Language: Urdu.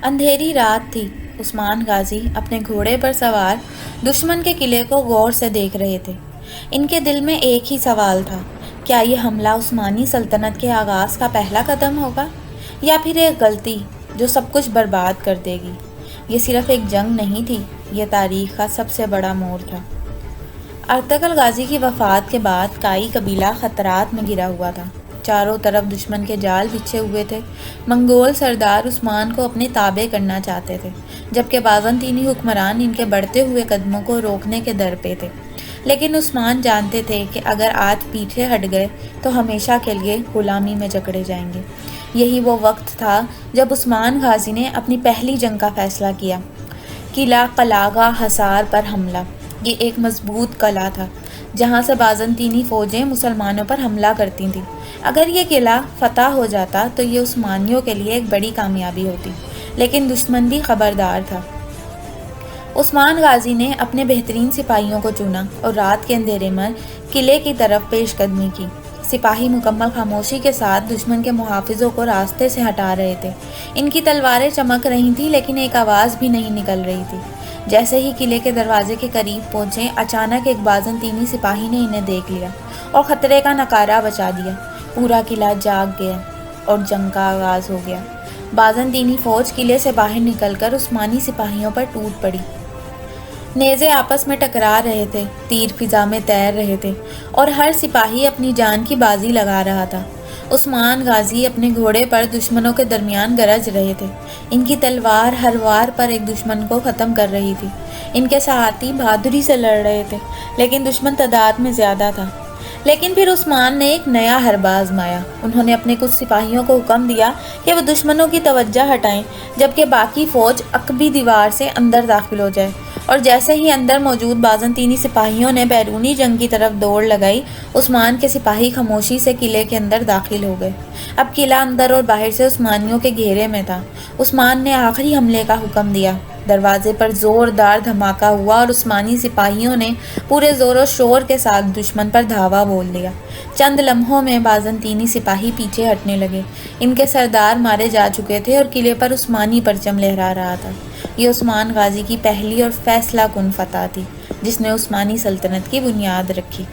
اندھیری رات تھی۔ عثمان غازی اپنے گھوڑے پر سوار دشمن کے قلعے کو غور سے دیکھ رہے تھے۔ ان کے دل میں ایک ہی سوال تھا، کیا یہ حملہ عثمانی سلطنت کے آغاز کا پہلا قدم ہوگا، یا پھر ایک غلطی جو سب کچھ برباد کر دے گی؟ یہ صرف ایک جنگ نہیں تھی، یہ تاریخ کا سب سے بڑا موڑ تھا۔ ارطغرل غازی کی وفات کے بعد کائی قبیلہ خطرات میں گھرا ہوا تھا۔ چاروں طرف دشمن کے جال بچھے ہوئے تھے۔ منگول سردار عثمان کو اپنے تابع کرنا چاہتے تھے، جبکہ بازنطینی حکمران ان کے بڑھتے ہوئے قدموں کو روکنے کے در پہ تھے۔ لیکن عثمان جانتے تھے کہ اگر آج پیچھے ہٹ گئے تو ہمیشہ کے لیے غلامی میں جکڑے جائیں گے۔ یہی وہ وقت تھا جب عثمان غازی نے اپنی پہلی جنگ کا فیصلہ کیا۔ قلعہ قلاغہ حصار پر حملہ۔ یہ ایک مضبوط قلعہ تھا جہاں سے بازنطینی فوجیں مسلمانوں پر حملہ کرتی تھیں۔ اگر یہ قلعہ فتح ہو جاتا تو یہ عثمانیوں کے لیے ایک بڑی کامیابی ہوتی، لیکن دشمن بھی خبردار تھا۔ عثمان غازی نے اپنے بہترین سپاہیوں کو چنا اور رات کے اندھیرے میں قلعے کی طرف پیش قدمی کی۔ سپاہی مکمل خاموشی کے ساتھ دشمن کے محافظوں کو راستے سے ہٹا رہے تھے۔ ان کی تلواریں چمک رہی تھیں لیکن ایک آواز بھی نہیں نکل رہی تھی۔ جیسے ہی قلعے کے دروازے کے قریب پہنچے، اچانک ایک بازنطینی سپاہی نے انہیں دیکھ لیا اور خطرے کا نعرہ بجا دیا۔ پورا قلعہ جاگ گیا اور جنگ کا آغاز ہو گیا۔ بازنطینی فوج قلعے سے باہر نکل کر عثمانی سپاہیوں پر ٹوٹ پڑی۔ نیزے آپس میں ٹکرا رہے تھے، تیر فضا میں تیر رہے تھے اور ہر سپاہی اپنی جان کی بازی لگا رہا تھا۔ عثمان غازی اپنے گھوڑے پر دشمنوں کے درمیان گرج رہے تھے۔ ان کی تلوار ہر وار پر ایک دشمن کو ختم کر رہی تھی۔ ان کے ساتھی بہادری سے لڑ رہے تھے لیکن دشمن تعداد میں زیادہ تھا۔ لیکن پھر عثمان نے ایک نیا حربہ آزمایا۔ انہوں نے اپنے کچھ سپاہیوں کو حکم دیا کہ وہ دشمنوں کی توجہ ہٹائیں جبکہ باقی فوج عقبی دیوار سے اندر داخل ہو جائے، اور جیسے ہی اندر موجود بازنطینی سپاہیوں نے بیرونی جنگ کی طرف دوڑ لگائی، عثمان کے سپاہی خاموشی سے قلعے کے اندر داخل ہو گئے۔ اب قلعہ اندر اور باہر سے عثمانیوں کے گھیرے میں تھا۔ عثمان نے آخری حملے کا حکم دیا۔ دروازے پر زوردار دھماکہ ہوا اور عثمانی سپاہیوں نے پورے زور و شور کے ساتھ دشمن پر دھاوا بول دیا۔ چند لمحوں میں بازنطینی سپاہی پیچھے ہٹنے لگے۔ ان کے سردار مارے جا چکے تھے اور قلعے پر عثمانی پرچم لہرا رہا تھا۔ یہ عثمان غازی کی پہلی اور فیصلہ کن فتح تھی جس نے عثمانی سلطنت کی بنیاد رکھی۔